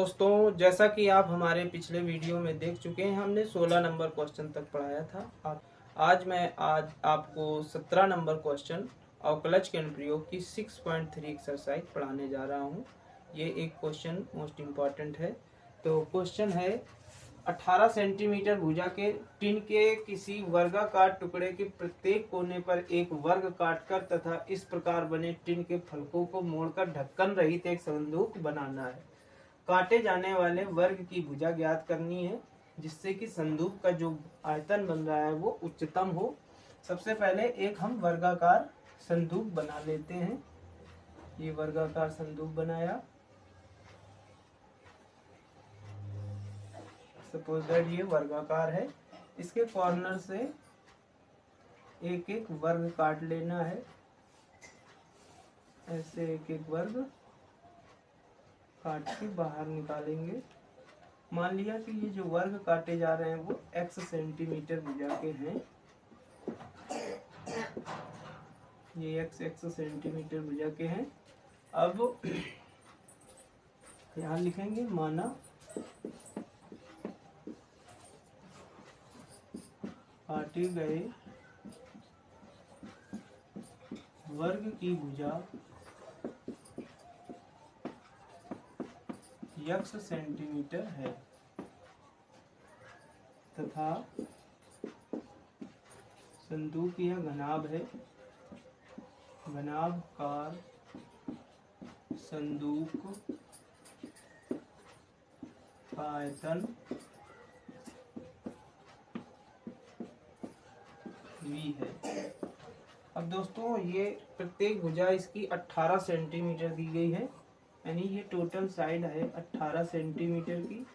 दोस्तों, जैसा कि आप हमारे पिछले वीडियो में देख चुके हैं, हमने 16 नंबर क्वेश्चन तक पढ़ाया था। आज आपको 17 नंबर क्वेश्चन अवकलज के अनुप्रयोग की 6.3 एक्सरसाइज पढ़ाने जा रहा हूं। ये एक क्वेश्चन मोस्ट इम्पॉर्टेंट है। तो क्वेश्चन है 18 सेंटीमीटर भुजा के टिन के किसी वर्गाकार टुकड़े के प्रत्येक कोने पर एक वर्ग काटकर तथा इस प्रकार बने टिन के फलकों को मोड़कर ढक्कन रहित एक संदूक बनाना है। काटे जाने वाले वर्ग की भुजा ज्ञात करनी है जिससे कि संदूक का जो आयतन बन रहा है वो उच्चतम हो। सबसे पहले एक हम वर्गाकार संदूक बना लेते हैं। ये वर्गाकार संदूक बनाया। सपोज दैट ये वर्गाकार है। इसके कॉर्नर से एक एक वर्ग काट लेना है। ऐसे एक एक वर्ग काट के बाहर निकालेंगे। मान लिया कि ये जो वर्ग काटे जा रहे हैं वो x सेंटीमीटर भुजा के हैं। ये x सेंटीमीटर भुजा के हैं। अब यहाँ लिखेंगे माना काटे गए वर्ग की भुजा x सेंटीमीटर है तथा संदूक यह घनाभ है। घनाभकार संदूक का आयतन v है। अब दोस्तों, ये प्रत्येक भुजा इसकी 18 सेंटीमीटर दी गई है, यानी ये टोटल साइड है 18 सेंटीमीटर की।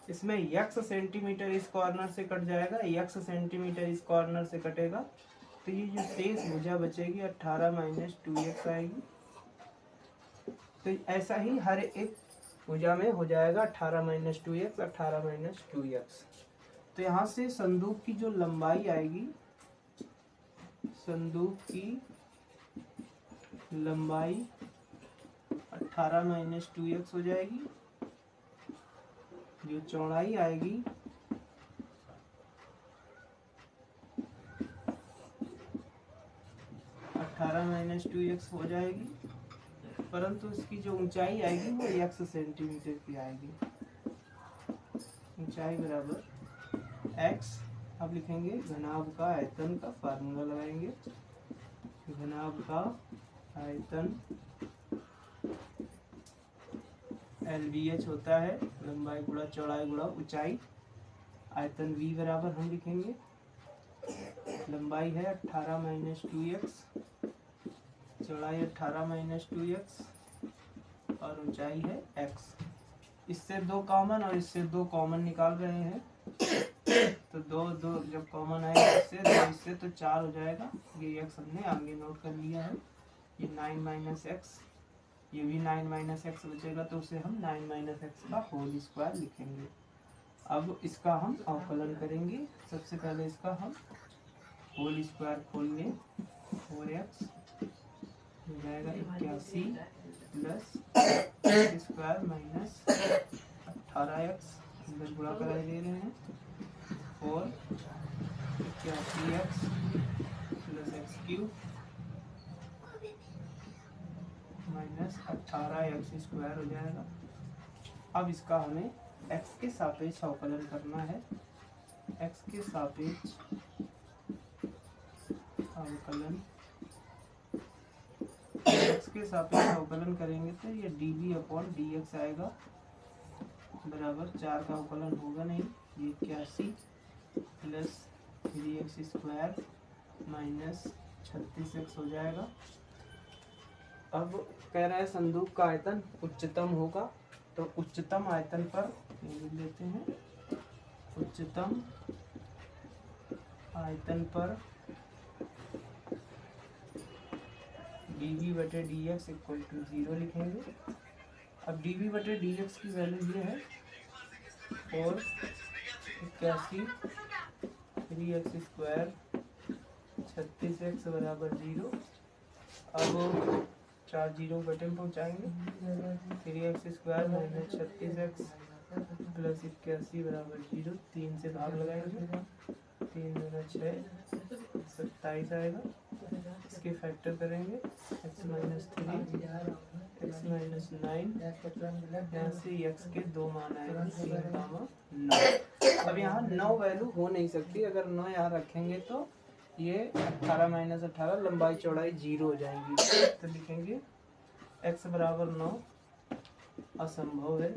इसमें x सेंटीमीटर इस कॉर्नर से कट जाएगा, x सेंटीमीटर इस कॉर्नर से कटेगा, तो ये जो शेष भुजा बचेगी 18 माइनस 2x आएगी। तो ऐसा ही हर एक भुजा में हो जाएगा 18 माइनस 2x, 18 माइनस 2x। तो यहाँ से संदूक की जो लंबाई आएगी, संदूक की लंबाई 18 माइनस 2x हो जाएगी। जो चौड़ाई आएगी 18 माइनस 2x हो जाएगी, परंतु इसकी जो ऊंचाई आएगी वो x सेंटीमीटर की आएगी। ऊंचाई बराबर x। अब लिखेंगे घनाभ का आयतन का फार्मूला लगाएंगे। घनाभ का आयतन LBH होता है, लंबाई गुणा चौड़ाई गुणा ऊंचाई। आयतन V बराबर हम लिखेंगे, लंबाई है 18 माइनस 2x, चौड़ाई 18 माइनस 2x और ऊंचाई है x। इससे दो कॉमन और इससे दो कॉमन निकाल रहे हैं, तो दो जब कॉमन आएगा इससे तो 4 हो जाएगा। ये x हमने आगे नोट कर लिया है। ये 9 माइनस x, ये भी 9 माइनस x बचेगा, तो उसे हम 9 माइनस x का होल स्क्वायर लिखेंगे। अब इसका हम अवकलन करेंगे। सबसे पहले इसका हम होल स्क्वायर खोल लें। 4x हो जाएगा 81 प्लस स्क्वायर माइनस 18x, गुणा करा दे रहे हैं। 4 81x plus x cube minus 18x square हो जाएगा। अब इसका हमें x के सापेक्ष अवकलन करना है। x के सापेक्ष अवकलन, x के सापेक्ष अवकलन करेंगे तो ये dv/dx आएगा, बराबर 4 का अवकलन होगा नहीं, ये 81 plus 3x square minus 36x हो जाएगा। अब कह रहा है संदूक का आयतन उच्चतम होगा, तो उच्चतम आयतन पर लिख लेते हैं। उच्चतम आयतन पर dv/dx इक्वल टू 0 लिखेंगे। अब dv/dx की वैल्यू ये है 4 81 3x स्क्वायर 36x बराबर 0। अब 4 जीरो बटे में पहुँचाएंगे। 3x² माइनस 36x प्लस 81 बराबर 0। 3 से भाग लगाएंगे, 3 दूना 6, 27 आएगा। इसके फैक्टर करेंगे, x माइनस 3, x माइनस 9, यहाँ से x के 2 मान आएंगे, 3, 9। अब यहाँ 9 वैल्यू हो नहीं सकती, अगर 9 यहाँ रखेंगे तो ये 18 माइनस 18 लंबाई चौड़ाई 0 हो जाएंगी। तो लिखेंगे x बराबर 9 असंभव है।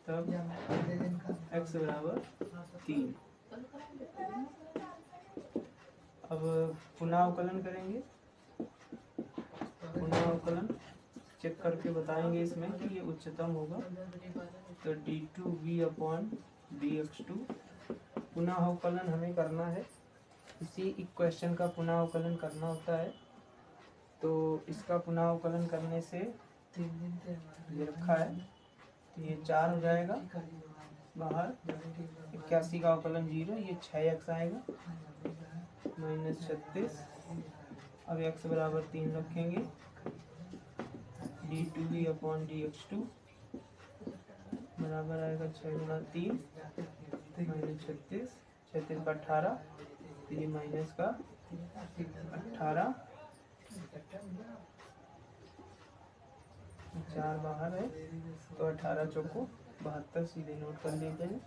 तब x बराबर 3। अब पुनः अवकलन करेंगे, पुनः अवकलन चेक करके बताएंगे इसमें कि ये उच्चतम होगा। तो d2v/dx2 पुनः अवकलन हमें करना है, इसी इक्वेशन का पुनः अवकलन करना होता है। तो इसका पुनः अवकलन करने से ये रखा है, तो ये 4 हो जाएगा बाहर, 81 का अवकलन 0, ये 6x आएगा माइनस 36। अब x बराबर 3 रखेंगे, d2v/dx2 बराबर आएगा 6 गुना 3 माइनस 36, 36 का 18, तो ये माइनस का 18, 4 बाहर है, तो 18 चौको 72 सीधे नोट कर लेते हैं।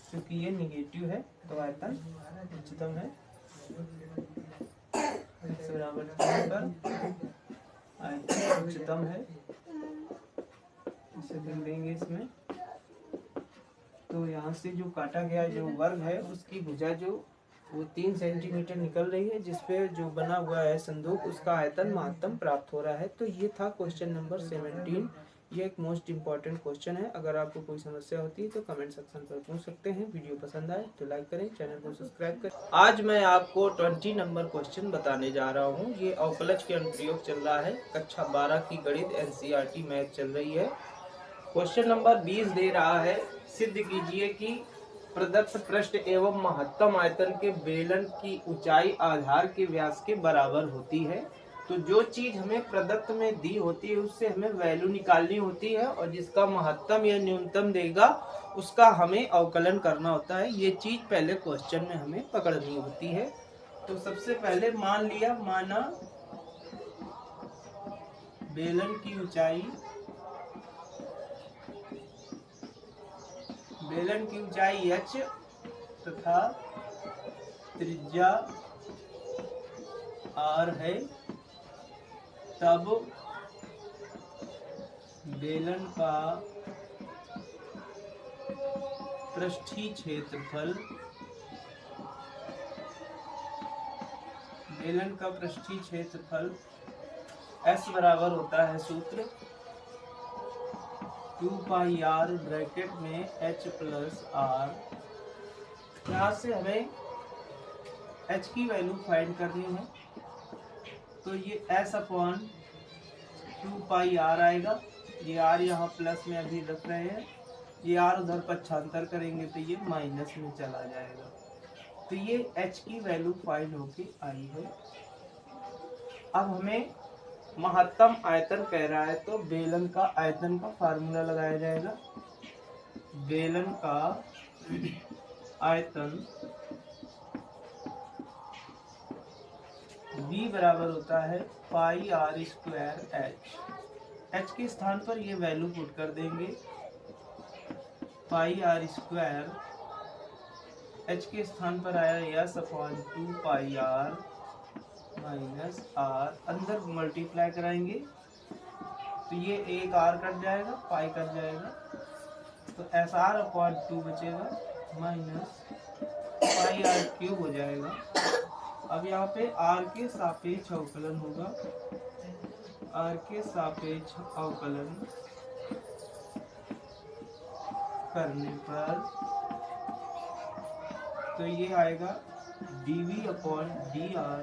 क्योंकि ये निगेटिव है तो आयतन उच्चतम है। x बराबर 3 पर आयतन उच्चतम है, इसे लिख देंगे इसमें। तो यहाँ से जो काटा गया जो वर्ग है उसकी भुजा जो वो 3 सेंटीमीटर निकल रही है, जिसपे जो बना हुआ है संदूक उसका आयतन महत्तम प्राप्त हो रहा है। तो ये था क्वेश्चन नंबर 17। ये एक मोस्ट इम्पॉर्टेंट क्वेश्चन है। अगर आपको कोई समस्या होती है तो कमेंट सेक्शन पर पूछ सकते हैं। वीडियो पसंद आए तो लाइक करें, चैनल को सब्सक्राइब करें। आज मैं आपको 20 नंबर क्वेश्चन बताने जा रहा हूँ। ये अवकलज के अनुप्रयोग चल रहा है, कक्षा 12 की गणित NCERT मैथ चल रही है। क्वेश्चन नंबर 20 दे रहा है, सिद्ध कीजिए कि प्रदत्त पृष्ठ एवं महत्तम आयतन के बेलन की ऊंचाई आधार के व्यास के बराबर होती है। तो जो चीज हमें प्रदत्त में दी होती है उससे हमें वैल्यू निकालनी होती है, और जिसका महत्तम या न्यूनतम देगा उसका हमें अवकलन करना होता है। ये चीज पहले क्वेश्चन में हमें पकड़नी होती है। तो सबसे पहले मान लिया, माना बेलन की ऊंचाई, बेलन की ऊंचाई h तथा त्रिज्या r है, तब बेलन का पृष्ठीय क्षेत्रफल, बेलन का पृष्ठीय क्षेत्रफल S बराबर होता है सूत्र 2πr ब्रैकेट में h प्लस r। यहाँ से हमें h की वैल्यू फाइंड करनी है, तो ये S/2πr आएगा। ये r यहाँ प्लस में अभी रख रहे हैं, ये r उधर पक्षांतर करेंगे तो ये माइनस में चला जाएगा। तो ये h की वैल्यू फाइंड होके आई है। अब हमें महत्तम आयतन कह रहा है, तो बेलन का आयतन का फार्मूला लगाया जाएगा। बेलन का आयतन V बराबर होता है πr² h के स्थान पर ये वैल्यू पुट कर देंगे। πr², h के स्थान पर आया S/2πr माइनस r, अंदर मल्टीप्लाई कराएंगे तो ये एक r कट जाएगा, पाई कट जाएगा, तो SR/2 बचेगा माइनस πr³ हो जाएगा। अब यहाँ पे r के सापेक्ष अवकलन होगा, r के सापेक्ष अवकलन करने पर तो ये आएगा dv/dr,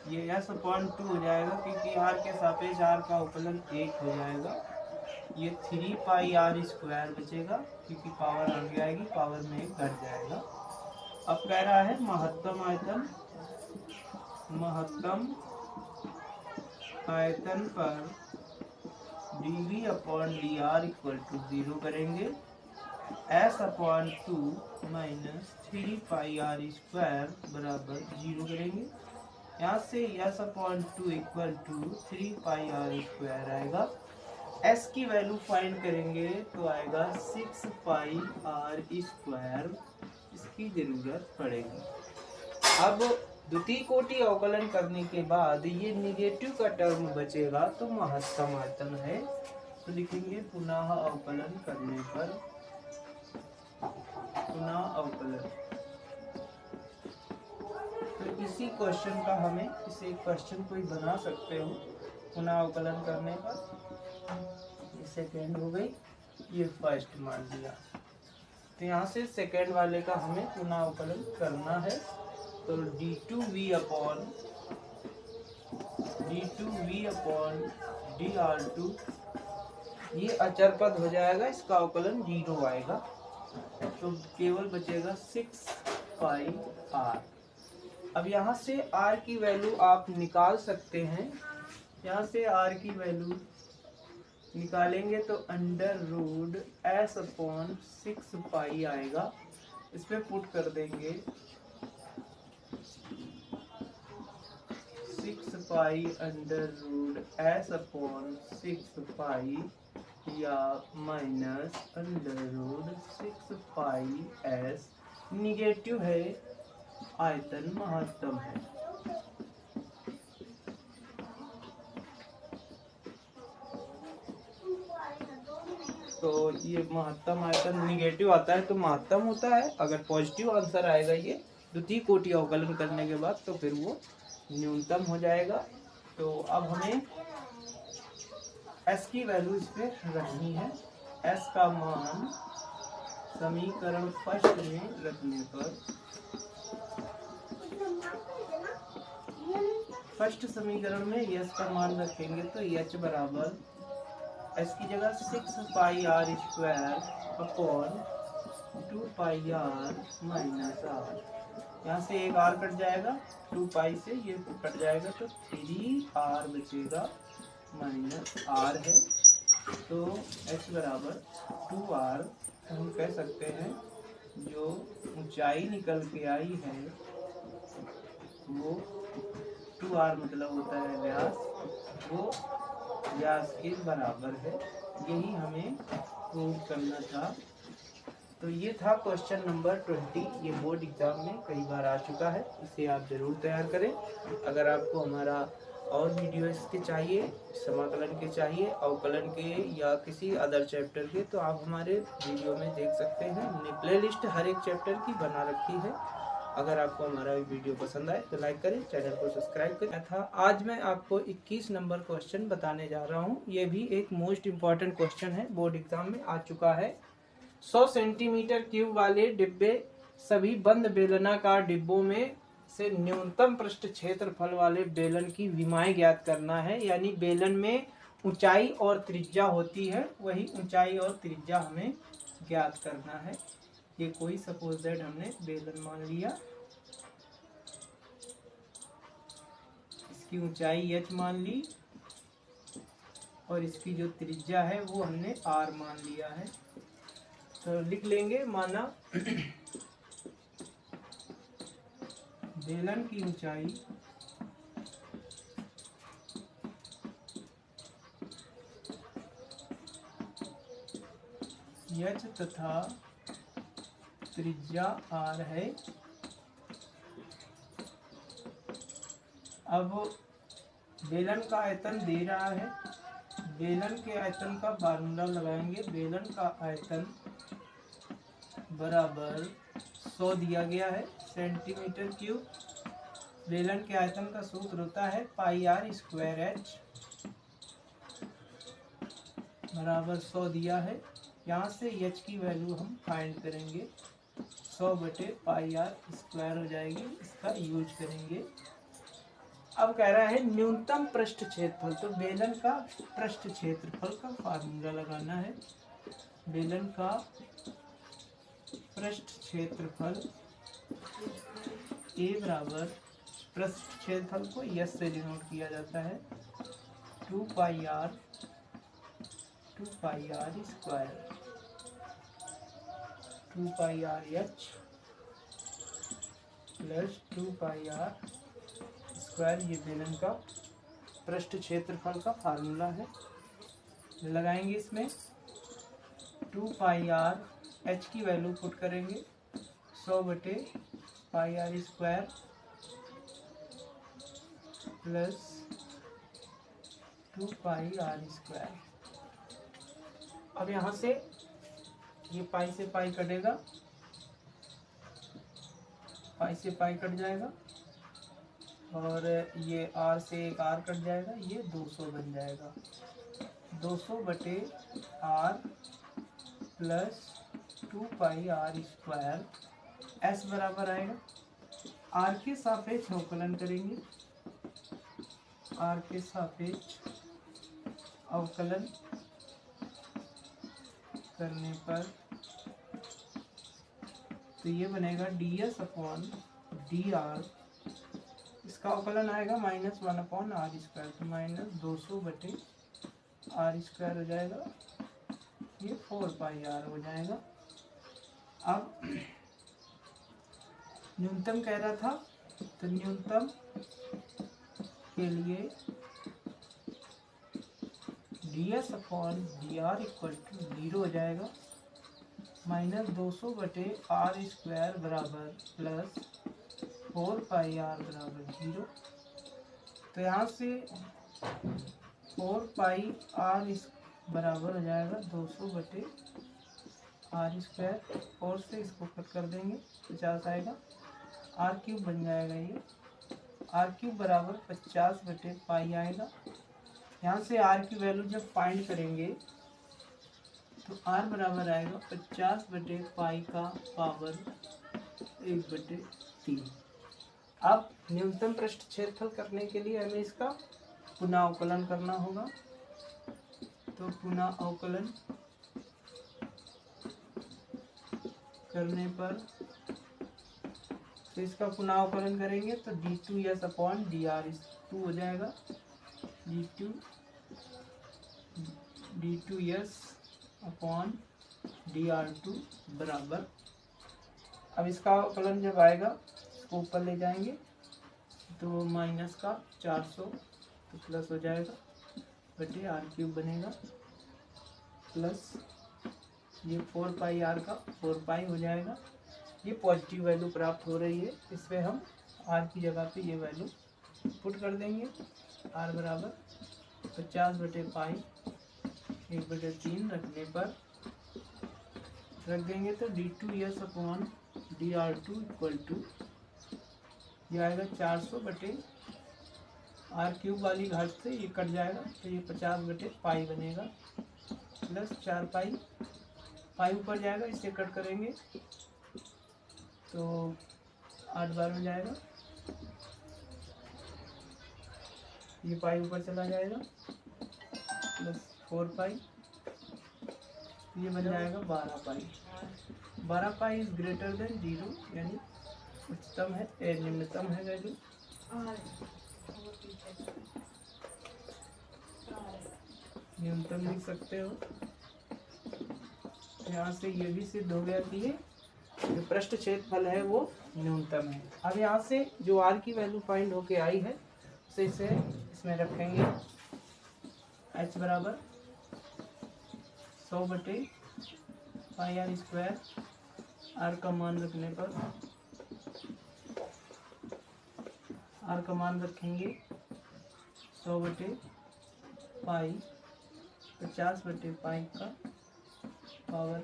ये S/2 हो जाएगा क्योंकि r के सापेक्ष r का अवकलन 1 हो जाएगा। ये 3πr² बचेगा क्योंकि पावर आगे आएगी, पावर में 1 घट जाएगा। अब कह रहा है महत्तम आयतन महत्तम आयतन पर dv upon dr equal to 0 करेंगे। s upon 2 minus 3 pi r square बराबर 0 करेंगे। यहाँ से s upon 2 equal to 3 pi r square आएगा। s की वैल्यू फाइंड करेंगे तो आएगा 6 पाई r स्क्वायर, इसकी जरूरत पड़ेगी। अब द्वितीय कोटि अवकलन करने के बाद ये निगेटिव का टर्म बचेगा तो महत्तम आयतन है, तो लिखेंगे पुनः अवकलन करने पर, पुनः अवकलन। तो इसी क्वेश्चन का हमें इसे क्वेश्चन कोई बना सकते हो पुनः अवकलन करने पर। ये सेकेंड हो गई, ये फर्स्ट मान लिया। तो यहाँ से सेकेंड वाले का हमें पुनः अवकलन करना है। तो d2v अपॉन dr2 ये अचर पद हो जाएगा, इसका अवकलन 0 आएगा, तो केवल बचेगा 6 पाई r। अब यहाँ से r की वैल्यू आप निकाल सकते हैं। यहाँ से r की वैल्यू निकालेंगे तो under root s upon 6 pi आएगा, इसमें पुट कर देंगे 6 pi under root s upon 6 pi या minus under root 6 pi s, negative है, आयतन महत्तम है। तो ये महत्तम आयतन निगेटिव आता है तो महत्तम होता है। अगर पॉजिटिव आंसर आएगा ये द्वितीय कोटि अवकलन करने के बाद तो फिर वो न्यूनतम हो जाएगा। तो अब हमें s की वैल्यू इस पे रखनी है। s का मान समीकरण फर्स्ट में रखने पर, फर्स्ट समीकरण में s का मान रखेंगे तो h बराबर s की जगह 6 पाई r स्क्वायर अपॉन 2 पाई r माइनस r, यहाँ से एक r कट जाएगा, 2 पाई से ये कट जाएगा तो 3r बचेगा, माइनस r है। तो h बराबर 2r, हम कह सकते हैं जो ऊंचाई निकल के आई है वो 2r मतलब होता है व्यास, वो व्यास के बराबर है। यही हमें प्रूव करना था। तो ये था क्वेश्चन नंबर 20। ये बोर्ड एग्जाम में कई बार आ चुका है, इसे आप जरूर तैयार करें। अगर आपको हमारा और वीडियोस के चाहिए, समाकलन के चाहिए, अवकलन के या किसी अदर चैप्टर के, तो आप हमारे वीडियो में देख सकते हैं। हमने प्लेलिस्ट हर एक चैप्टर की बना रखी है। अगर आपको हमारा वीडियो पसंद आए तो लाइक करें, चैनल को सब्सक्राइब करें। था आज मैं आपको 21 नंबर क्वेश्चन बताने जा रहा हूँ। ये भी एक मोस्ट इम्पॉर्टेंट क्वेश्चन है, बोर्ड एग्जाम में आ चुका है। 100 सेंटीमीटर क्यूब वाले डिब्बे सभी बंद बेलनाकार डिब्बों में से न्यूनतम पृष्ठ क्षेत्रफल वाले बेलन की विमाएं ज्ञात करना है। यानी बेलन में ऊंचाई और त्रिज्या होती है, वही ऊंचाई और त्रिज्या हमें ज्ञात करना है। ये कोई सपोज दैट हमने बेलन मान लिया, इसकी ऊंचाई h मान ली और इसकी जो त्रिज्या है वो हमने r मान लिया है। तो लिख लेंगे, माना बेलन की ऊंचाई h तथा त्रिज्या r है। अब बेलन का आयतन दे रहा है, बेलन के आयतन का फार्मूला लगाएंगे। बेलन का आयतन बराबर 100 दिया गया है सेंटीमीटर क्यूब। बेलन के आयतन का सूत्र होता है पाई r स्क्वायर h बराबर 100 दिया है। यहाँ से h की वैल्यू हम फाइंड करेंगे, 100 बटे पाई r स्क्वायर हो जाएगी, इसका यूज करेंगे। अब कह रहा है न्यूनतम पृष्ठ क्षेत्रफल, तो बेलन का पृष्ठ क्षेत्रफल का फार्मूला लगाना है। बेलन का पृष्ठ क्षेत्रफल A बराबर पृष्ठ क्षेत्रफल को यस से डिनोट किया जाता है। 2 pi R square 2 pi R H plus 2 pi R square, ये बेलन का पृष्ठ क्षेत्रफल का फार्मूला है। लगाएंगे इसमें 2 पाई आर, एच की वैल्यू पुट करेंगे 100 बटे pi R square plus 2 pi R square. अब यहाँ से ये पाई से पाई कटेगा, पाई से पाई कट जाएगा और ये आर से एक आर कट जाएगा, ये 200 बन जाएगा। 200 बटे R plus 2 pi R square. S बराबर आएगा, आर के सापेक्ष अवकलन करेंगे, आर के सापेक्ष अवकलन करने पर तो ये बनेगा ds अपॉन डी आर, इसका अवकलन आएगा -1 अपॉन आर स्क्वायर, तो -200 बटे आर स्क्वायर हो जाएगा, ये 4 पाई आर हो जाएगा। अब न्यूनतम कह रहा था, तो न्यूनतम के लिए ds upon D R equal to 0 हो जाएगा, -200 बटे आर स्क्वायर बराबर प्लस 4 पाई आर बराबर 0। तो यहाँ से 4 पाई आर बराबर हो जाएगा 200 बटे आर स्क्वायर, और से इसको कट कर देंगे 50 आएगा, आर क्यूब बन जाएगा, ये आर क्यूब बराबर 50 बटे पाई आएगा। यहाँ से आर की वैल्यू जब फाइंड करेंगे तो आर बराबर आएगा 50 बटे पाई का पावर 1/3। अब न्यूनतम पृष्ठ क्षेत्रफल करने के लिए हमें इसका पुनः अवकलन करना होगा, तो पुनः अवकलन करने पर तो इसका पुनः अवकलन करेंगे तो d2s अपॉन डी आर 2 हो जाएगा, d2s अपॉन dr2 बराबर। अब इसका अवकलन जब आएगा इसको ऊपर ले जाएंगे तो माइनस का 400 तो प्लस हो जाएगा बटे आर क्यूब बनेगा, प्लस ये 4 पाई आर का 4 पाई हो जाएगा। ये पॉजिटिव वैल्यू प्राप्त हो रही है, इसमें हम आर की जगह पे ये वैल्यू पुट कर देंगे। आर बराबर 50 बटे पाई 1/3 रखने पर रख देंगे तो d2s upon dr2 equal to ये आएगा 400 बटे आर क्यूब वाली घात से ये कट जाएगा तो ये 50 बटे पाई बनेगा, प्लस 4 पाई, पाई ऊपर जाएगा, इसे कट करेंगे तो 8 बार हो जाएगा, ये पाई ऊपर चला जाएगा, प्लस 4 पाई, ये बन जाएगा 12 पाई। 12 पाई इज ग्रेटर देन 0, यानी उच्चतम है, निम्नतम है वैल्यू। न्यूनतम लिख सकते हो। यहाँ से ये भी सिद्ध हो गया कि ये जो पृष्ठ क्षेत्रफल है वो न्यूनतम है। अब यहाँ से जो आर की वैल्यू फाइंड होके आई है उसे इसे इसमें रखेंगे, एच बराबर 100 बटे पाई आर स्क्वायर, आर का मान रखने पर आर का मान रखेंगे 100 बटे पाई, 50 बटे पाई का पावर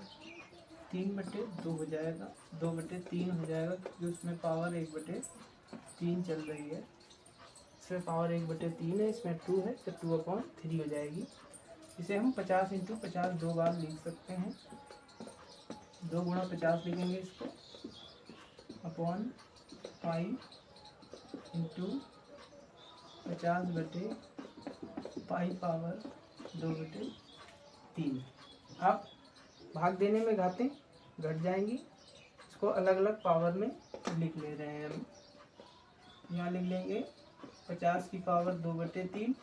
3/2 हो जाएगा, 2/3 हो जाएगा क्योंकि उसमें पावर 1/3 चल रही है, इसमें पावर 1/3 है, इसमें 2 है तो 2/3 हो जाएगी। इसे हम 50 × 50 2 बार लिख सकते हैं, 2 × 50 लिखेंगे इसको, अपॉन पाई इंटू 50 बटे पाई पावर 2/3। अब भाग देने में घातें घट जाएंगी, इसको अलग अलग पावर में लिख ले रहे हैं हम। यहाँ लिख लेंगे 50 की पावर 2/3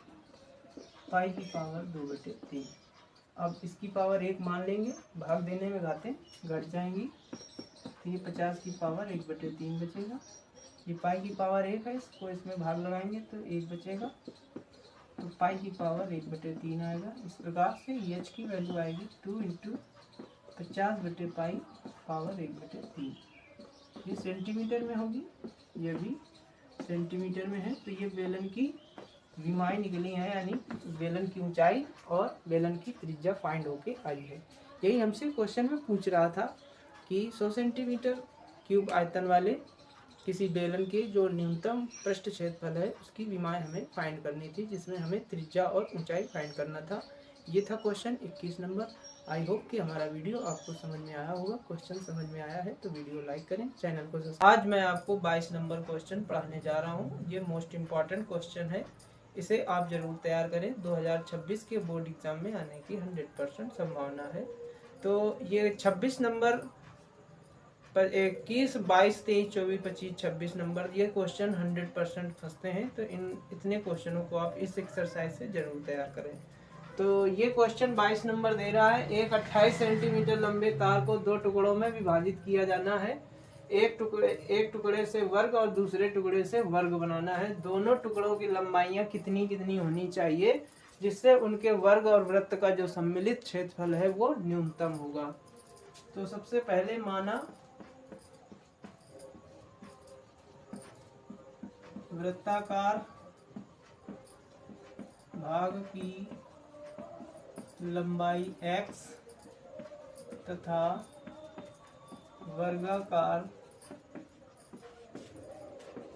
पाई की पावर 2/3। अब इसकी पावर 1 मान लेंगे, भाग देने में घातें घट जाएंगी, तो ये 50 की पावर 1/3 बचेगा। ये पाई की पावर 1 है, इसको इसमें भाग लगाएंगे तो 1 बचेगा, तो पाई की पावर 1/3 आएगा। इस प्रकार से एच की वैल्यू आएगी 2 × 50/पाई पावर 1/3। ये सेंटीमीटर में होगी, ये भी सेंटीमीटर में है। तो ये बेलन की विमाएँ निकली हैं, यानी बेलन की ऊंचाई और बेलन की त्रिज्या फाइंड होके आई है। यही हमसे क्वेश्चन में पूछ रहा था कि 100 सेंटीमीटर क्यूब आयतन वाले किसी बेलन के जो न्यूनतम पृष्ठ क्षेत्रफल है उसकी विमाएँ हमें फाइंड करनी थी, जिसमें हमें त्रिज्या और ऊंचाई फाइंड करना था। ये था क्वेश्चन 21 नंबर। आई होप कि हमारा वीडियो आपको समझ में आया होगा। क्वेश्चन समझ में आया है तो वीडियो लाइक करें, चैनल को सब्सक्राइब। आज मैं आपको 22 नंबर क्वेश्चन पढ़ाने जा रहा हूँ। ये मोस्ट इम्पॉर्टेंट क्वेश्चन है, इसे आप जरूर तैयार करें। 2026 के बोर्ड एग्जाम में आने की 100% संभावना है। तो ये 26 नंबर पर 21, 22, 23, 24, 25, 26 नंबर ये क्वेश्चन 100% फंसते हैं। तो इतने क्वेश्चनों को आप इस एक्सरसाइज से जरूर तैयार करें। तो ये क्वेश्चन 22 नंबर दे रहा है, एक 28 सेंटीमीटर लंबे तार को 2 टुकड़ों में विभाजित किया जाना है। एक टुकड़े से वर्ग और दूसरे टुकड़े से वर्ग बनाना है। दोनों टुकड़ों की लंबाइयां कितनी कितनी होनी चाहिए जिससे उनके वर्ग और वृत्त का जो सम्मिलित क्षेत्रफल है वो न्यूनतम होगा। तो सबसे पहले माना वृत्ताकार भाग की लंबाई x तथा वर्गाकार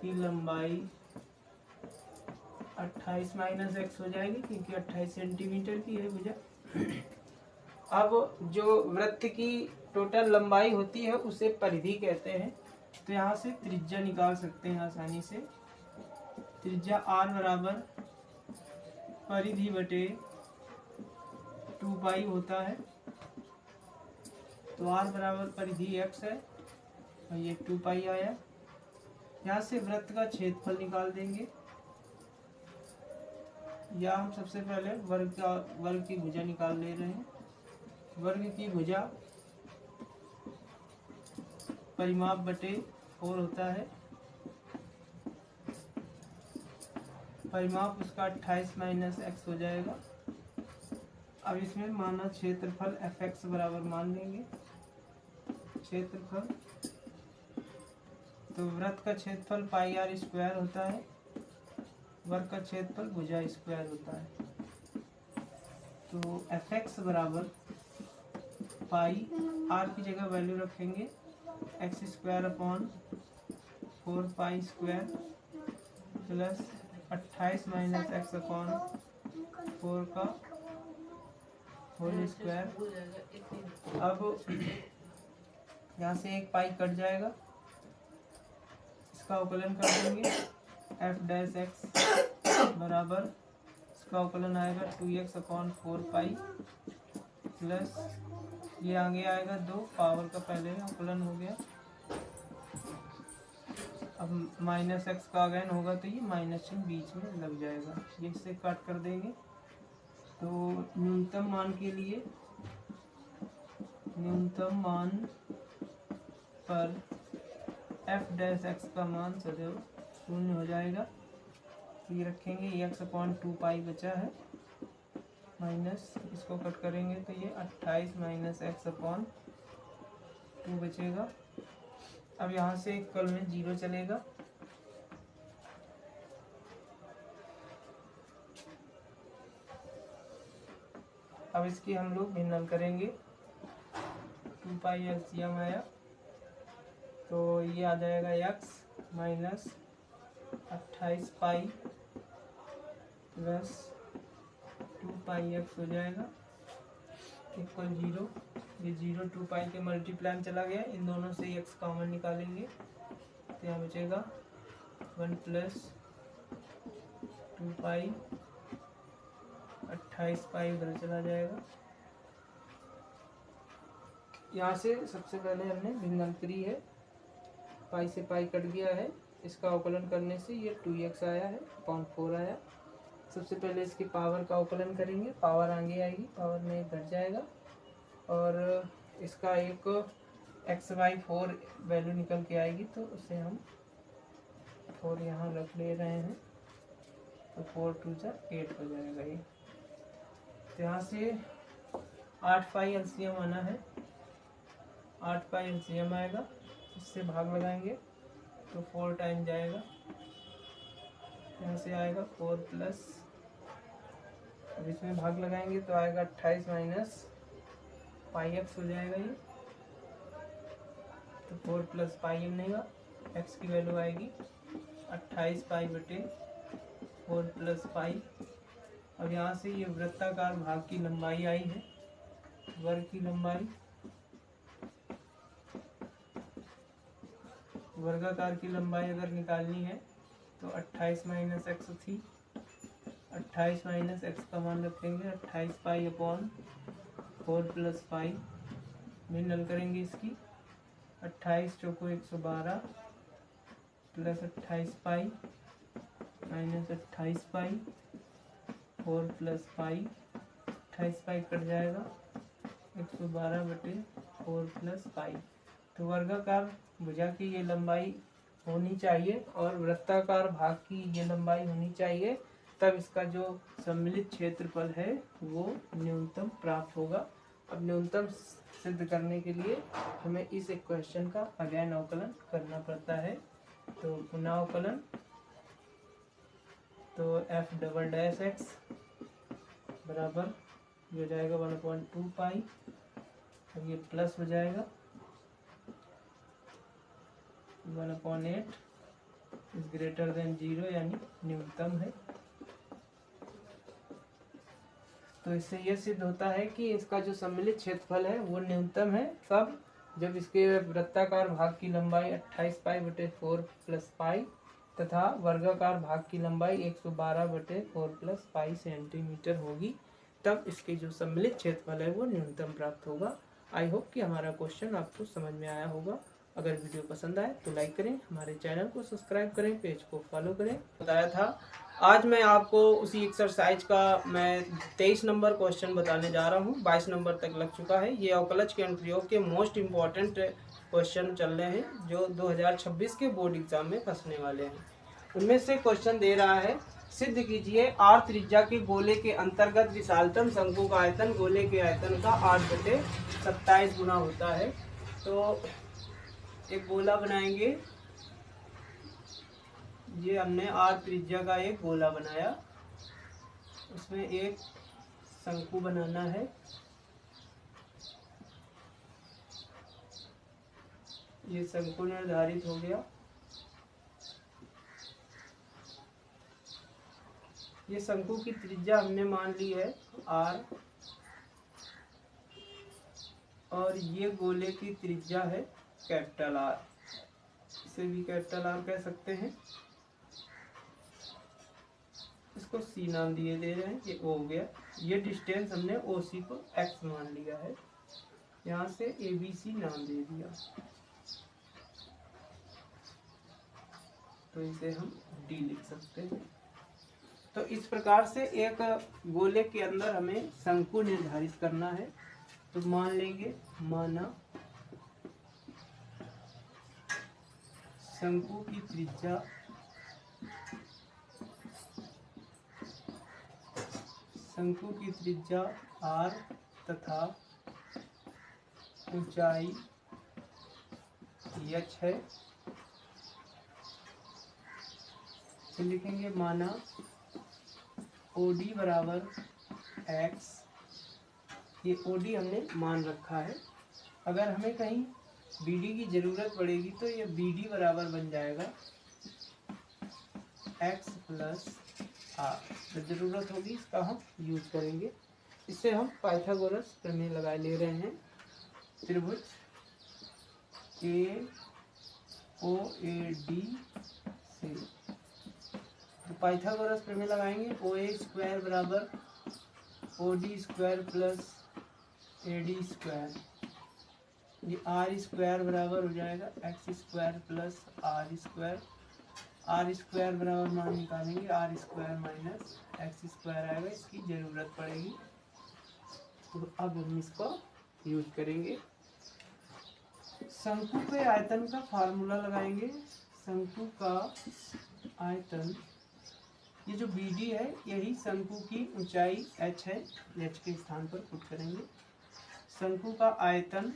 की लंबाई 28 - x हो जाएगी, क्योंकि 28 सेंटीमीटर की है भुजा। अब जो वृत्त की टोटल लंबाई होती है उसे परिधि कहते हैं। तो यहाँ से त्रिज्या निकाल सकते हैं आसानी से। त्रिज्या r बराबर परिधि बटे 2 पाई होता है। तो r बराबर परिधि x है और ये 2 पाई आया। यहाँ से वृत्त का क्षेत्रफल निकाल देंगे, या हम सबसे पहले वर्ग की भुजा निकाल ले रहे हैं। वर्ग की भुजा परिमाप बटे 4 होता है। परिमाप उसका 28 - x हो जाएगा। अब इसमें माना क्षेत्रफल fx बराबर मान लेंगे क्षेत्रफल। तो वृत्त का क्षेत्रफल πr² होता है, वर्ग का क्षेत्रफल भुजा स्क्वायर होता है। तो fx बराबर पाई, r की जगह वैल्यू रखेंगे x² / 4π² प्लस 28 - x / 4 का होल स्क्वायर। अब यहाँ से 1 पाई कट जाएगा, इसका अवकलन कर देंगे। f' बराबर इसका अवकलन आएगा 2x / 4 पाई प्लस ये आगे आएगा 2 पावर का पहले अवकलन हो गया। अब -x का अगेन होगा तो ये माइनस चिन्ह बीच में लग जाएगा, ये इससे काट कर देंगे। तो न्यूनतम मान के लिए न्यूनतम मान पर f' का मान सदैव 0 हो जाएगा। ये रखेंगे x / 2 पाई बचा है, माइनस इसको कट करेंगे तो ये 28 - x / 2 बचेगा। अब यहाँ से कल में 0 चलेगा। अब इसकी हम लोग भिन्नल करेंगे। 2 पाई एलसीएम आया तो ये आ जाएगा x माइनस 28 पाई प्लस 2 पाई x हो जाएगा इक्वल 0। ये 0 2 पाई के मल्टीप्लाई में चला गया, इन दोनों से x कॉमन निकालेंगे तो यहाँ बचेगा 1 प्लस 2 पाई 28 पाई उधर चला जाएगा। यहाँ से सबसे पहले हमने भिन्नल करी है, पाई से पाई कट गया है, इसका अवकलन करने से ये 2x आया है अपॉन 4 आया। सबसे पहले इसकी पावर का अवकलन करेंगे, पावर आगे आएगी, पावर में घट जाएगा और इसका एक x/4 वैल्यू निकल के आएगी, तो उसे हम 4 यहाँ रख ले रहे हैं, तो 4 2 8 हो जाएगा ये। तो यहाँ से 8 पाई एलसीएम आना है, 8 पाई एलसीएम आएगा, इससे भाग लगाएंगे तो 4 टाइम जाएगा, यहाँ से आएगा 4 प्लस, अब इसमें भाग लगाएंगे तो आएगा 28 माइनस पाई एक्स हो जाएगा ये, तो 4 प्लस पाई एम नहीं, एक्स की वैल्यू आएगी 28 पाई बटे 4 प्लस पाई। अब यहाँ से ये वृत्ताकार भाग की लंबाई आई है, वर्ग की लंबाई, वर्गाकार की लंबाई अगर निकालनी है तो 28 माइनस एक्स थी, 28 माइनस एक्स का मान रखेंगे 28 पाई अपॉन 4 प्लस पाई में नल करेंगे इसकी, 28 चौको 112 प्लस 28 पाई माइनस 28 पाई 4 प्लस पाई, 28 पाई कट जाएगा 112 बटे 4 प्लस पाई। तो वर्गाकार भुजा की ये लंबाई होनी चाहिए और वृत्ताकार भाग की ये लंबाई होनी चाहिए, तब इसका जो सम्मिलित क्षेत्रफल है वो न्यूनतम प्राप्त होगा। अब न्यूनतम सिद्ध करने के लिए हमें इस इक्वेशन का अगेन अवकलन करना पड़ता है, तो पुनः अवकलन, तो एफ डबल डैश एक्स बराबर हो जाएगा 1/2 पाई, अब ये प्लस हो जाएगा 1/8 इज ग्रेटर देन 0 यानी न्यूनतम है। तो इससे यह सिद्ध होता है कि इसका जो सम्मिलित क्षेत्रफल है वो न्यूनतम है, तब जब इसके वृत्ताकार भाग की लंबाई 28 पाई बटे 4 प्लस पाई तथा वर्गाकार भाग की लंबाई 112 बटे 4 प्लस पाई सेंटीमीटर होगी, तब इसके जो सम्मिलित क्षेत्रफल है वो न्यूनतम प्राप्त होगा। आई होप कि हमारा क्वेश्चन आपको समझ में आया होगा। अगर वीडियो पसंद आए तो लाइक करें, हमारे चैनल को सब्सक्राइब करें, पेज को फॉलो करें। बताया था आज मैं आपको उसी एक्सरसाइज का मैं 23 नंबर क्वेश्चन बताने जा रहा हूँ। 22 नंबर तक लग चुका है। ये अवकलज के अनुप्रयोग के मोस्ट इम्पॉर्टेंट क्वेश्चन चल रहे हैं जो 2026 के बोर्ड एग्जाम में फंसने वाले हैं। उनमें से क्वेश्चन दे रहा है, सिद्ध कीजिए आर त्रिज्या के गोले के अंतर्गत विशालतम शंकु का आयतन गोले के आयतन का 8/27 गुना होता है। तो एक गोला बनाएंगे, ये हमने आर त्रिज्या का एक गोला बनाया, उसमें एक शंकु बनाना है। ये शंकु निर्धारित हो गया। ये शंकु की त्रिज्या हमने मान ली है आर, और ये गोले की त्रिज्या है कैपिटल आर, इसे भी कैपिटल आर कह सकते हैं। इसको सी नाम दिए दे रहे हैं, ये ओ हो गया। ये डिस्टेंस हमने ओ सी को एक्स मान लिया है, यहाँ से ए बी सी नाम दे दिया, तो इसे हम डी लिख सकते हैं। तो इस प्रकार से एक गोले के अंदर हमें शंकु निर्धारित करना है। तो मान लेंगे, माना शंकु की त्रिज्या r तथा ऊंचाई h है। तो लिखेंगे माना OD बराबर x, ये OD हमने मान रखा है। अगर हमें कहीं BD की जरूरत पड़ेगी तो ये BD बराबर बन जाएगा x प्लस r, तो जरूरत होगी इसका हम यूज करेंगे। इससे हम पाइथागोरस प्रमेय लगा ले रहे हैं। त्रिभुज AOAD से तो पाइथागोरस प्रमेय लगाएंगे। OA स्क्वायर बराबर OD square plus AD square, ये R स्क्वायर बराबर हो जाएगा x square plus R square, R square बराबर मान निकालेंगे, R square minus X square आएगा, इसकी ज़रूरत पड़ेगी। तो अब हम इसको यूज करेंगे। शंकु के आयतन का फार्मूला लगाएंगे। शंकु का आयतन, ये जो बी डी है यही शंकु की ऊंचाई h है, h के स्थान पर पुट करेंगे। शंकु का आयतन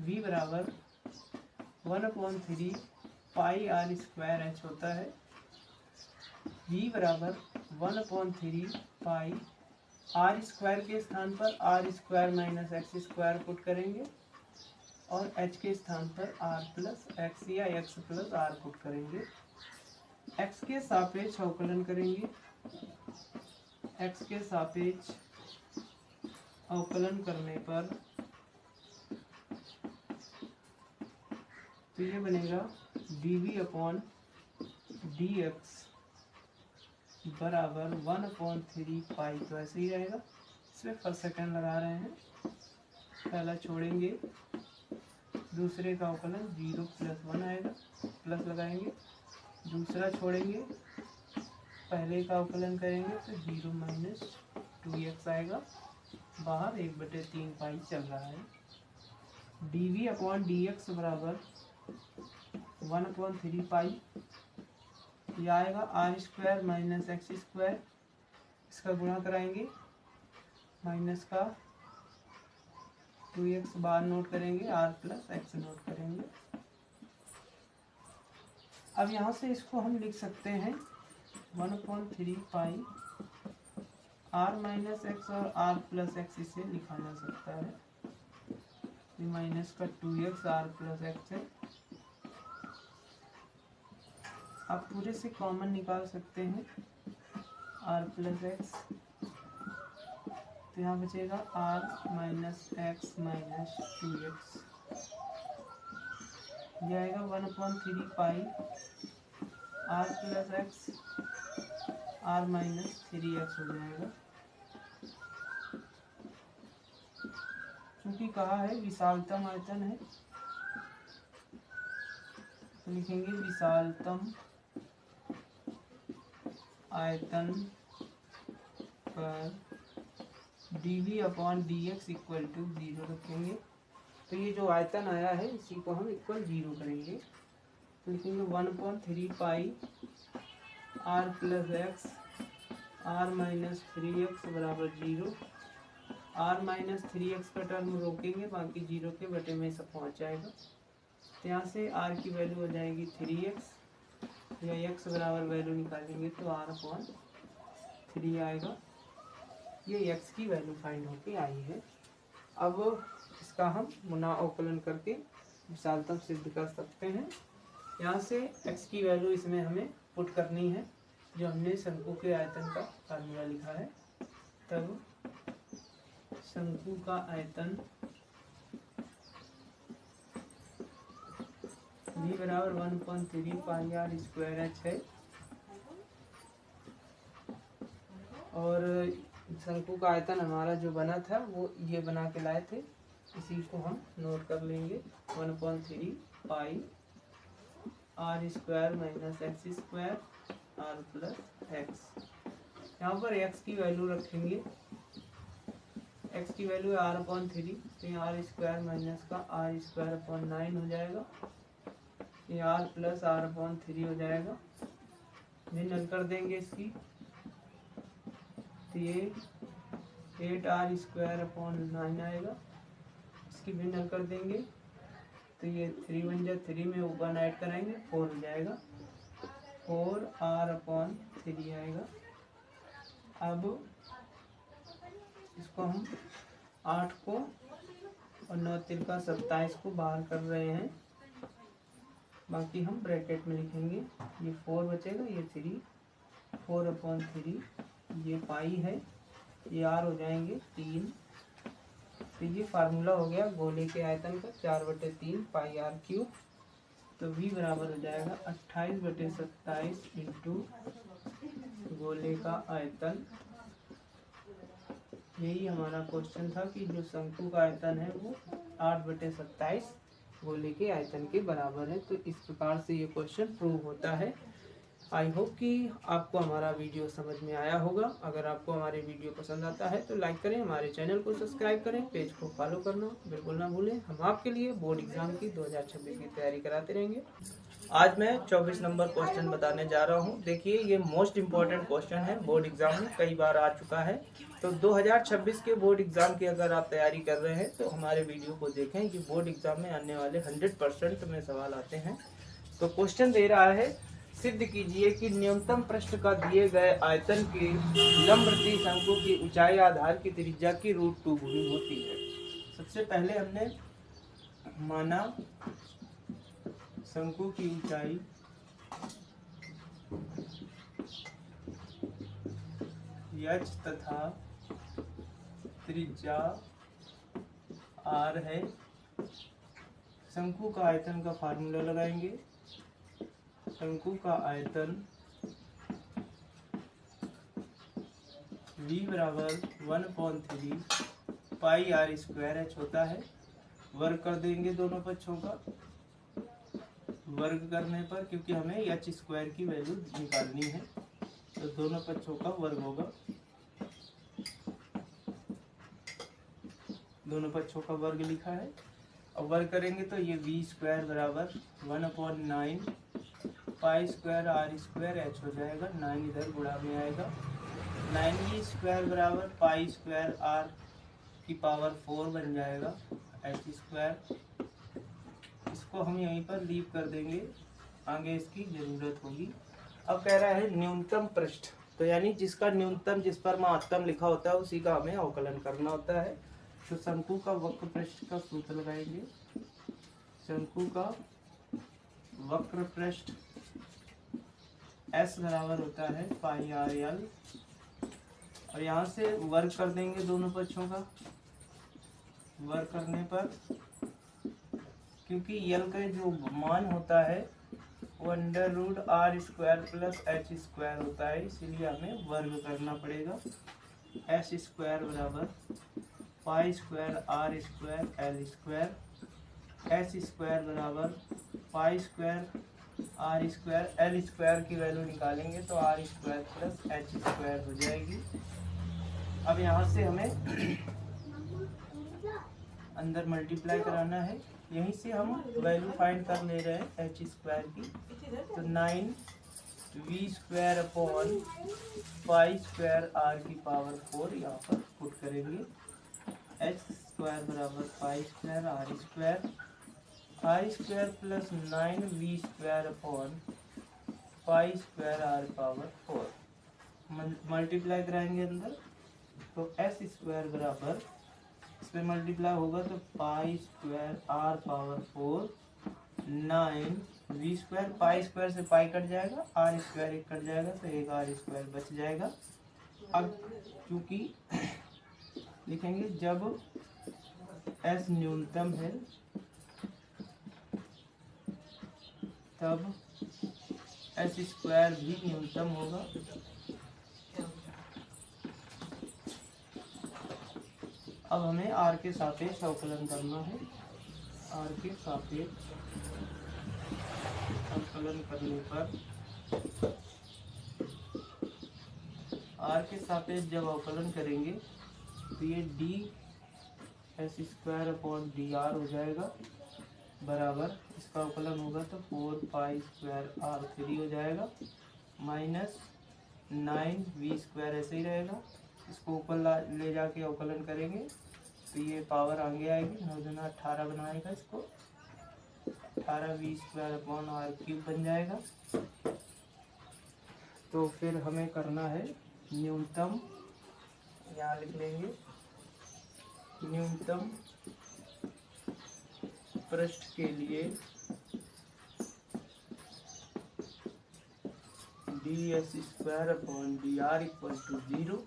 v बराबर 1/3 पाई आर स्क्वायर h होता है। v बराबर 1/3 पाई आर स्क्वायर के स्थान पर R square minus X square put करेंगे और h के स्थान पर r प्लस एक्स या x प्लस r पुट करेंगे। x के सापेक्ष अवकलन करेंगे। x के सापेक्ष अवकलन करने पर तो ये बनेगा dv अपॉन dx बराबर 1/3 पाई, तो ऐसे ही रहेगा। इसमें फर्स्ट सेकंड लगा रहे हैं, पहला छोड़ेंगे, दूसरे का अवकलन 0 + 1 आएगा, प्लस लगाएंगे, दूसरा छोड़ेंगे, पहले का अवकलन करेंगे तो 0 - 2x आएगा, बाहर 1/3 पाई चल रहा है। dv अपॉन dx बराबर 1/3 पाई, यह आएगा R square minus X square, इसका गुणा कराएंगे, माइनस का 2x बाहर नोट करेंगे, r प्लस एक्स नोट करेंगे। अब यहाँ से इसको हम लिख सकते हैं 1/3 पाई r माइनस एक्स और r प्लस एक्स, इसे लिखा जा सकता है। ये माइनस का 2x r प्लस एक्स है। आप पूरे से कॉमन निकाल सकते हैं r प्लस एक्स, तो यहाँ बचेगा r minus x minus 2x, यह आएगा 1/3 पाई r plus x r minus 3x हो जाएगा। क्योंकि कहा है विशालतम आयतन है, तो लिखेंगे विशालतम आयतन पर dv upon dx equal to 0 रखेंगे। तो ये जो आयतन आया है इसी को हम इक्वल 0 करेंगे, तो लिखेंगे 1/3 पाई r plus x r minus 3x बराबर 0। r माइनस 3x का टर्म रोकेंगे, बाकी 0 के बटे में सब पहुँच जाएगा। तो यहाँ से r की वैल्यू हो जाएगी 3x, या x बराबर वैल्यू निकालेंगे तो r/3 आएगा। ये x की वैल्यू फाइंड होके आई है। अब इसका हम गुना अवकलन करके विशालतम सिद्ध कर सकते हैं। यहाँ से x की वैल्यू इसमें हमें पुट करनी है, जो हमने शंकु के आयतन का फार्मूला लिखा है। तब शंकु का आयतन v बराबर 1/3 पाई r स्क्वायर h है, और शंकु का आयतन हमारा जो बना था वो ये बना के लाए थे, इसी को हम नोट कर लेंगे। 1/3 पाई r square minus X square r plus x. यहाँ पर x की वैल्यू रखेंगे, x की वैल्यू है r/3, तो यहाँ r स्क्वायर माइनस का r स्क्वायर अपॉन 9 हो जाएगा, ये r प्लस r/3 हो जाएगा। भिन्न कर देंगे इसकी, तो ये 8r स्क्वायर अपॉन 9 आएगा, इसकी भिन्न कर देंगे, तो ये 3 बन जाए, 3 में 1 ऐड कराएंगे 4 हो जाएगा, 4r/3 आएगा। अब इसको हम 8 को और 9 3 का 27 को बाहर कर रहे हैं, बाकी हम ब्रैकेट में लिखेंगे। ये 4 बचेगा, ये 3, 4/3, ये पाई है, ये r हो जाएंगे 3। तो ये फार्मूला हो गया गोले के आयतन का, 4/3 पाई r³ तो v बराबर हो जाएगा 28/27 इंटू गोले का आयतन। यही हमारा क्वेश्चन था कि जो शंकु का आयतन है वो 8/27 गोले के आयतन के बराबर है। तो इस प्रकार से ये क्वेश्चन प्रूव होता है। आई होप कि आपको हमारा वीडियो समझ में आया होगा। अगर आपको हमारे वीडियो पसंद आता है तो लाइक करें, हमारे चैनल को सब्सक्राइब करें, पेज को फॉलो करना बिल्कुल ना भूलें। हम आपके लिए बोर्ड एग्जाम की 2026 की तैयारी कराते रहेंगे। आज मैं 24 नंबर क्वेश्चन बताने जा रहा हूं। देखिए, ये मोस्ट इम्पॉर्टेंट क्वेश्चन है, बोर्ड एग्जाम में कई बार आ चुका है। तो 2026 के बोर्ड एग्जाम की अगर आप तैयारी कर रहे हैं तो हमारे वीडियो को देखें। ये बोर्ड एग्जाम में आने वाले 100% में सवाल आते हैं। तो क्वेश्चन दे रहा है, सिद्ध कीजिए कि न्यूनतम पृष्ठ का दिए गए आयतन के लंबवृत्तीय शंकु की ऊंचाई आधार की त्रिज्या की √2 गुनी होती है। सबसे पहले हमने माना शंकु की ऊंचाई h तथा त्रिज्या r है। शंकु का आयतन का फार्मूला लगाएंगे। शंकु का आयतन V बराबर 1/3 पाई r स्क्वायर h होता है। वर्ग कर देंगे दोनों पक्षों का। वर्ग करने पर, क्योंकि हमें h स्क्वायर की वैल्यू निकालनी है, तो दोनों पक्षों का वर्ग होगा। दोनों पक्षों का वर्ग लिखा है। अब वर्ग करेंगे तो ये v स्क्वायर बराबर 1/9 पाई स्क्वायर r स्क्वायर h हो जाएगा। 9 इधर गुणा में आएगा। 9v स्क्वायर बराबर पाई स्क्वायर r की पावर 4 बन जाएगा h स्क्वायर। इसको हम यहीं पर लीव कर देंगे, आगे इसकी जरूरत होगी। अब कह रहा है न्यूनतम पृष्ठ, तो यानी जिसका न्यूनतम, जिस पर महत्तम लिखा होता है उसी का हमें अवकलन करना होता है। तो शंकु का वक्र पृष्ठ का सूत्र लगाएंगे। शंकु का वक्र पृष्ठ S बराबर होता है पाई r l, और यहाँ से वर्ग कर देंगे दोनों पक्षों का। वर्ग करने पर, क्योंकि यल का जो मान होता है वो √r square plus h square होता है, इसीलिए हमें वर्ग करना पड़ेगा। s स्क्वायर बराबर pi square r square l square. s square बराबर pi square r square l square की वैल्यू निकालेंगे तो r square plus h square हो जाएगी। अब यहाँ से हमें अंदर मल्टीप्लाई कराना है। यहीं से हम वैल्यू फाइंड कर ले रहे हैं h स्क्वायर की। तो 9v square upon pi square r की पावर 4 यहाँ पर पुट करेंगे। h स्क्वायर बराबर pi square r square plus 9v square upon pi square r power 4 multiply कराएंगे अंदर। तो s स्क्वायर बराबर, इसमें मल्टीप्लाई होगा तो पाई square r power 4 9v square, pi square से पाई कट जाएगा, r स्क्वायर एक कट जाएगा तो एक r स्क्वायर बच जाएगा। अब क्योंकि लिखेंगे जब s न्यूनतम है तब s स्क्वायर भी न्यूनतम होगा। अब हमें r के सापेक्ष अवकलन करना है। r के सापेक्ष अवकलन करने पर, r के सापेक्ष जब अवकलन करेंगे तो ये d s square upon D are हो जाएगा बराबर, इसका अवकलन होगा तो 4 पाई स्क्वायर r3 हो जाएगा माइनस 9v स्क्वायर ऐसे ही रहेगा। इसको ऊपर ले जाके अवकलन करेंगे तो ये पावर आगे आएगी, 9 दूना 18 बनाएगा, इसको 18v स्क्वायर अपॉन r³ बन जाएगा। तो फिर हमें करना है न्यूनतम, यहाँ लिख लेंगे न्यूनतम पृष्ठ के लिए ds square upon dr equal to 0,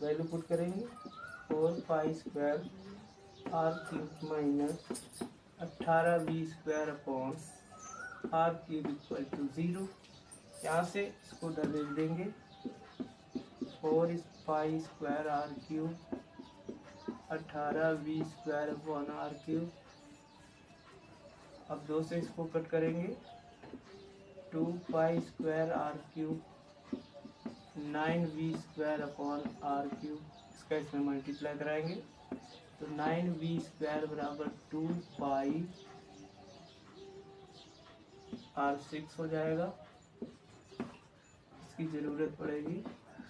value put करेंगे 4 pi square r³ minus 18v square upon r³ equal to 0। यहाँ से इसको दे देंगे 4 pi square r³ 18v square upon r³ अब 2 से इसको कट करेंगे, 2 pi square R cube 9v square upon R cube, इसका इसमें मल्टीप्लाई कराएंगे तो 9v स्क्वायर बराबर 2 पाई r6 हो जाएगा। इसकी ज़रूरत पड़ेगी,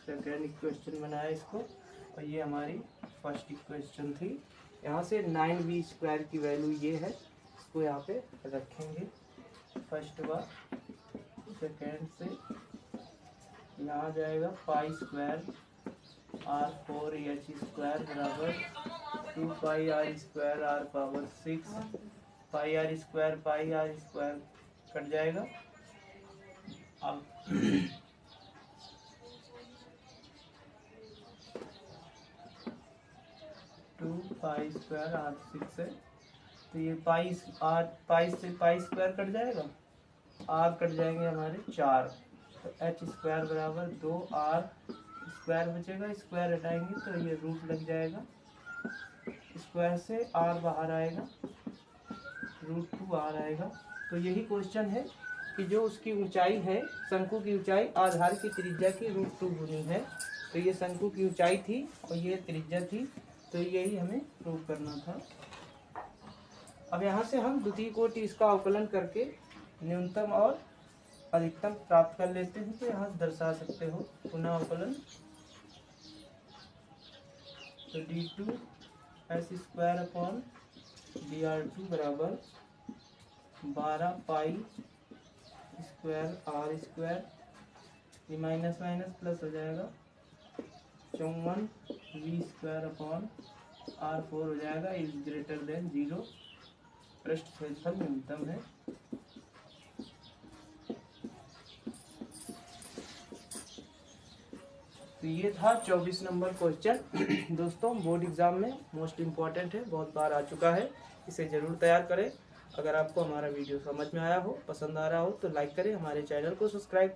सेकेंड इक्वेशन बनाया इसको, और ये हमारी फर्स्ट इक्वेशन थी। यहाँ से 9v स्क्वायर की वैल्यू ये है, इसको यहाँ पे रखेंगे फर्स्ट बार। सेकेंड से यहाँ आ जाएगा पाई स्क्वायर r4h स्क्वायर बराबर 2 पाई r स्क्वायर r पावर 6, पाई r स्क्वायर कट जाएगा। अब 2 पाई स्क्वायर r6 है, तो ये पाई से पाई स्क्वायर कट जाएगा, r कट जाएंगे हमारे 4, तो h स्क्वायर बराबर 2r स्क्वायर बचेगा, स्क्वायर हटाएंगे तो ये रूट लग जाएगा, स्क्वायर से r बाहर आएगा, √2r आएगा। तो यही क्वेश्चन है कि जो उसकी ऊंचाई है, शंकु की ऊंचाई आधार की त्रिज्या की √2 गुनी है। तो ये शंकु की ऊंचाई थी और ये त्रिज्या थी, तो यही हमें प्रूव करना था। अब यहाँ से हम द्वितीय कोटि इसका अवकलन करके न्यूनतम और अधिकतम प्राप्त कर लेते हैं। तो यहाँ दर्शा सकते हो पुनः अवकलन, तो d2 s square upon dr2 बराबर 12 पाई स्क्वायर r स्क्वायर, ये माइनस माइनस प्लस हो जाएगा, 54v स्क्वायर अपॉन r4 हो जाएगा, इज ग्रेटर देन 0, पृष्ठ क्षेत्रफल न्यूनतम है। तो ये था 24 नंबर क्वेश्चन। दोस्तों बोर्ड एग्जाम में मोस्ट इम्पॉर्टेंट है, बहुत बार आ चुका है, इसे ज़रूर तैयार करें। अगर आपको हमारा वीडियो समझ में आया हो, पसंद आ रहा हो तो लाइक करें, हमारे चैनल को सब्सक्राइब